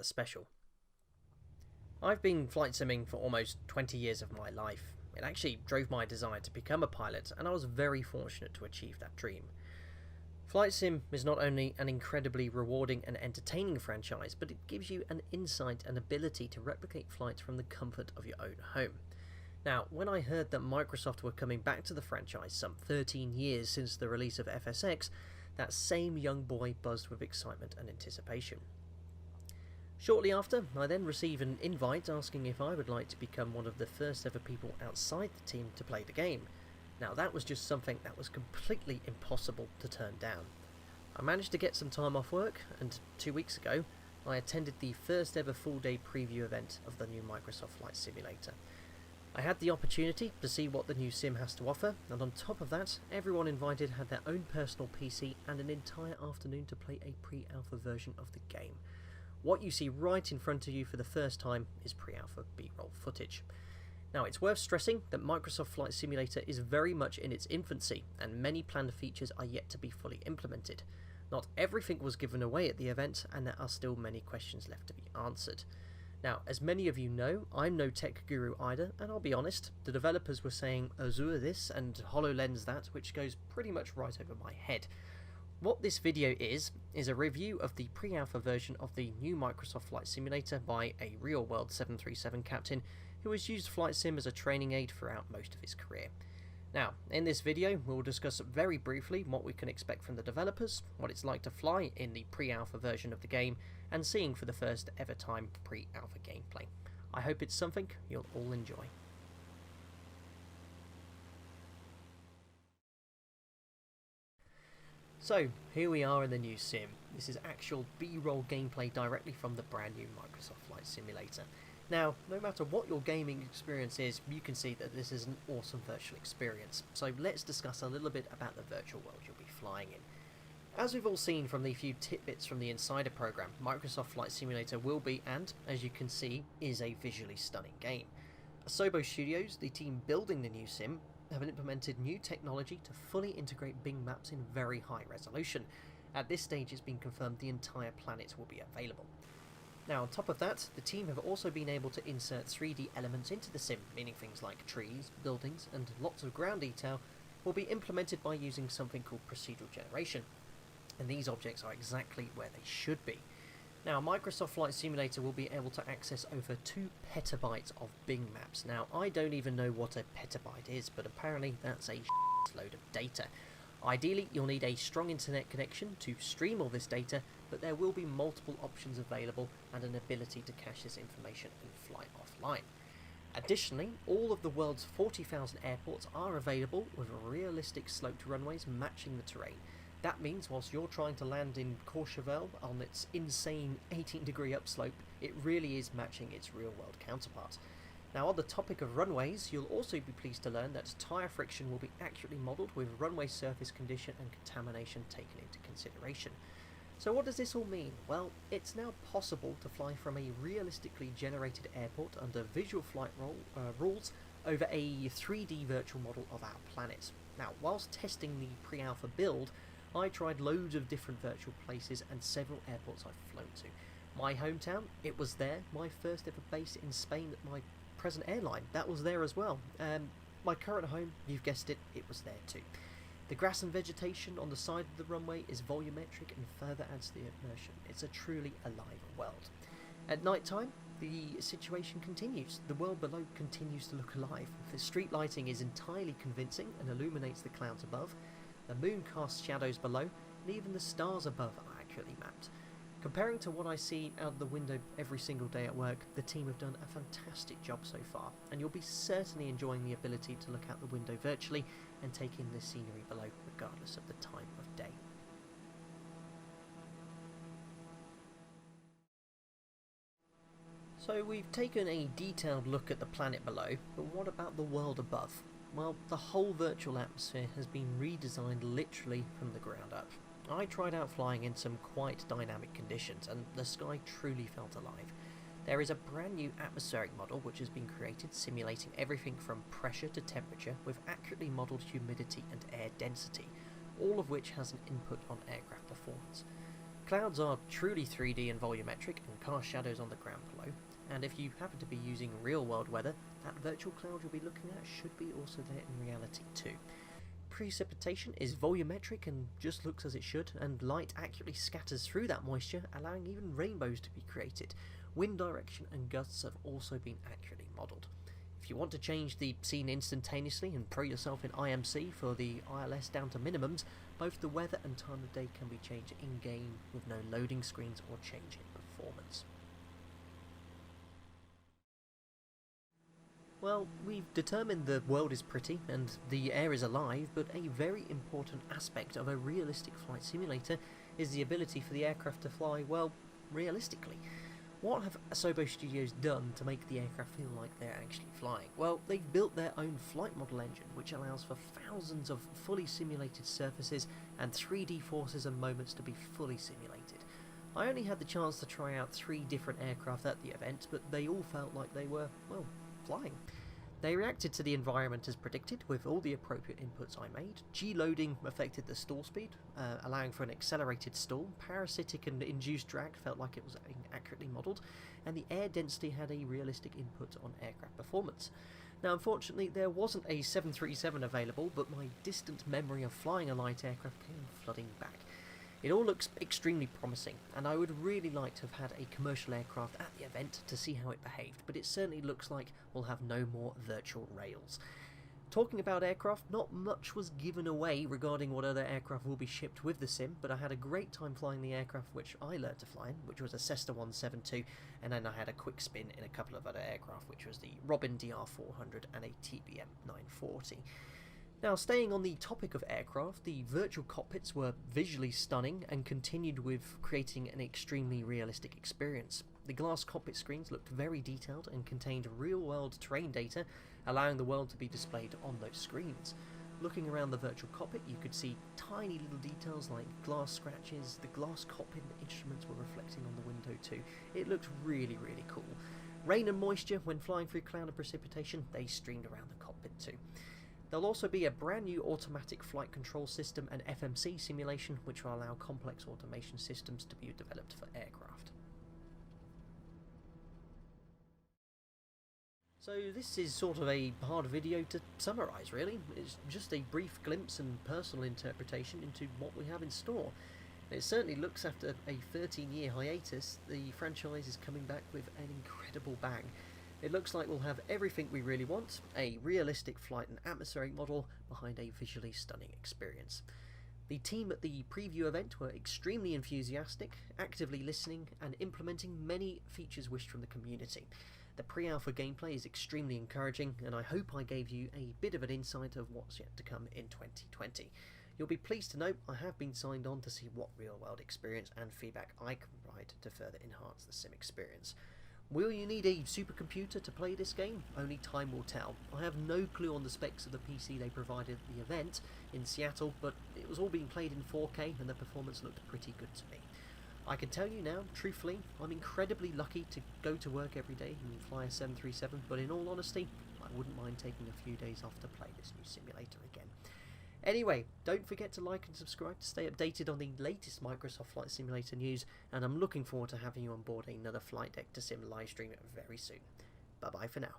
rather special. I've been flight simming for almost 20 years of my life. It actually drove my desire to become a pilot, and I was very fortunate to achieve that dream. Flight Sim is not only an incredibly rewarding and entertaining franchise, but it gives you an insight and ability to replicate flights from the comfort of your own home. Now, when I heard that Microsoft were coming back to the franchise some 13 years since the release of FSX, that same young boy buzzed with excitement and anticipation. Shortly after, I then received an invite asking if I would like to become one of the first ever people outside the team to play the game. Now that was just something that was completely impossible to turn down. I managed to get some time off work, and 2 weeks ago, I attended the first ever full day preview event of the new Microsoft Flight Simulator. I had the opportunity to see what the new sim has to offer, and on top of that, everyone invited had their own personal PC and an entire afternoon to play a pre-alpha version of the game. What you see right in front of you for the first time is pre-alpha B-roll footage. Now, it's worth stressing that Microsoft Flight Simulator is very much in its infancy, and many planned features are yet to be fully implemented. Not everything was given away at the event, and there are still many questions left to be answered. Now, as many of you know, I'm no tech guru either, and I'll be honest, the developers were saying Azure this and HoloLens that, which goes pretty much right over my head. What this video is a review of the pre-alpha version of the new Microsoft Flight Simulator by a real-world 737 captain who has used Flight Sim as a training aid throughout most of his career. Now, in this video, we'll discuss very briefly what we can expect from the developers, what it's like to fly in the pre-alpha version of the game, and seeing for the first ever time pre-alpha gameplay. I hope it's something you'll all enjoy. So, here we are in the new sim. This is actual B-roll gameplay directly from the brand new Microsoft Flight Simulator. Now, no matter what your gaming experience is, you can see that this is an awesome virtual experience. So let's discuss a little bit about the virtual world you'll be flying in. As we've all seen from the few tidbits from the Insider program, Microsoft Flight Simulator will be, and as you can see, is a visually stunning game. Asobo Studios, the team building the new sim, have implemented new technology to fully integrate Bing maps in very high resolution. At this stage, it's been confirmed the entire planet will be available. Now, on top of that, the team have also been able to insert 3D elements into the sim, meaning things like trees, buildings, and lots of ground detail will be implemented by using something called procedural generation. And these objects are exactly where they should be. Now, Microsoft Flight Simulator will be able to access over 2 petabytes of Bing maps. Now, I don't even know what a petabyte is, but apparently that's a load of data. Ideally, you'll need a strong internet connection to stream all this data, but there will be multiple options available and an ability to cache this information and fly offline. Additionally, all of the world's 40,000 airports are available with realistic sloped runways matching the terrain. That means whilst you're trying to land in Courchevel on its insane 18-degree upslope, it really is matching its real-world counterpart. Now, on the topic of runways, you'll also be pleased to learn that tyre friction will be accurately modelled with runway surface condition and contamination taken into consideration. So what does this all mean? Well, it's now possible to fly from a realistically generated airport under visual flight rules over a 3D virtual model of our planet. Now, whilst testing the pre-alpha build, I tried loads of different virtual places and several airports I've flown to. My hometown, it was there. My first ever base in Spain at my present airline, that was there as well. My current home, you've guessed it, it was there too. The grass and vegetation on the side of the runway is volumetric and further adds to the immersion. It's a truly alive world. At night time, the situation continues. The world below continues to look alive. The street lighting is entirely convincing and illuminates the clouds above. The moon casts shadows below, and even the stars above are accurately mapped. Comparing to what I see out of the window every single day at work, the team have done a fantastic job so far, and you'll be certainly enjoying the ability to look out the window virtually and take in the scenery below, regardless of the time of day. So we've taken a detailed look at the planet below, but what about the world above? Well, the whole virtual atmosphere has been redesigned literally from the ground up. I tried out flying in some quite dynamic conditions, and the sky truly felt alive. There is a brand new atmospheric model which has been created simulating everything from pressure to temperature with accurately modelled humidity and air density, all of which has an input on aircraft performance. clouds are truly 3D and volumetric and cast shadows on the ground below, and if you happen to be using real world weather, that virtual cloud you'll be looking at should be also there in reality too. Precipitation is volumetric and just looks as it should, and light accurately scatters through that moisture, allowing even rainbows to be created. Wind direction and gusts have also been accurately modelled. If you want to change the scene instantaneously and pro yourself in IMC for the ILS down to minimums, both the weather and time of day can be changed in-game with no loading screens or change in performance. Well, we've determined the world is pretty and the air is alive, but a very important aspect of a realistic flight simulator is the ability for the aircraft to fly, well, realistically. What have Asobo Studios done to make the aircraft feel like they're actually flying? Well, they've built their own flight model engine, which allows for thousands of fully simulated surfaces and 3D forces and moments to be fully simulated. I only had the chance to try out 3 different aircraft at the event, but they all felt like they were, well, flying. They reacted to the environment as predicted with all the appropriate inputs I made. G-loading affected the stall speed, allowing for an accelerated stall. Parasitic and induced drag felt like it was accurately modelled, and the air density had a realistic input on aircraft performance. Now unfortunately there wasn't a 737 available, but my distant memory of flying a light aircraft came flooding back. It all looks extremely promising, and I would really like to have had a commercial aircraft at the event to see how it behaved, but it certainly looks like we'll have no more virtual rails. Talking about aircraft, not much was given away regarding what other aircraft will be shipped with the sim, but I had a great time flying the aircraft which I learned to fly in, which was a Cessna 172, and then I had a quick spin in a couple of other aircraft, which was the Robin DR400 and a TBM 940. Now, staying on the topic of aircraft, the virtual cockpits were visually stunning and continued with creating an extremely realistic experience. The glass cockpit screens looked very detailed and contained real-world terrain data, allowing the world to be displayed on those screens. Looking around the virtual cockpit, you could see tiny little details like glass scratches. The glass cockpit instruments were reflecting on the window too. It looked really, really cool. Rain and moisture, when flying through cloud and precipitation, they streamed around the cockpit too. There'll also be a brand new automatic flight control system and FMC simulation, which will allow complex automation systems to be developed for aircraft. So this is sort of a hard video to summarise really. It's just a brief glimpse and personal interpretation into what we have in store. It certainly looks, after a 13-year hiatus, the franchise is coming back with an incredible bang. It looks like we'll have everything we really want, a realistic flight and atmospheric model behind a visually stunning experience. The team at the preview event were extremely enthusiastic, actively listening and implementing many features wished from the community. The pre-alpha gameplay is extremely encouraging, and I hope I gave you a bit of an insight of what's yet to come in 2020. You'll be pleased to know I have been signed on to see what real-world experience and feedback I can provide to further enhance the sim experience. Will you need a supercomputer to play this game? Only time will tell. I have no clue on the specs of the PC they provided at the event in Seattle, but it was all being played in 4K and the performance looked pretty good to me. I can tell you now, truthfully, I'm incredibly lucky to go to work every day and fly a 737, but in all honesty, I wouldn't mind taking a few days off to play this new simulator again. Anyway, don't forget to like and subscribe to stay updated on the latest Microsoft Flight Simulator news, and I'm looking forward to having you on board another Flight Deck to Sim livestream very soon. Bye bye for now.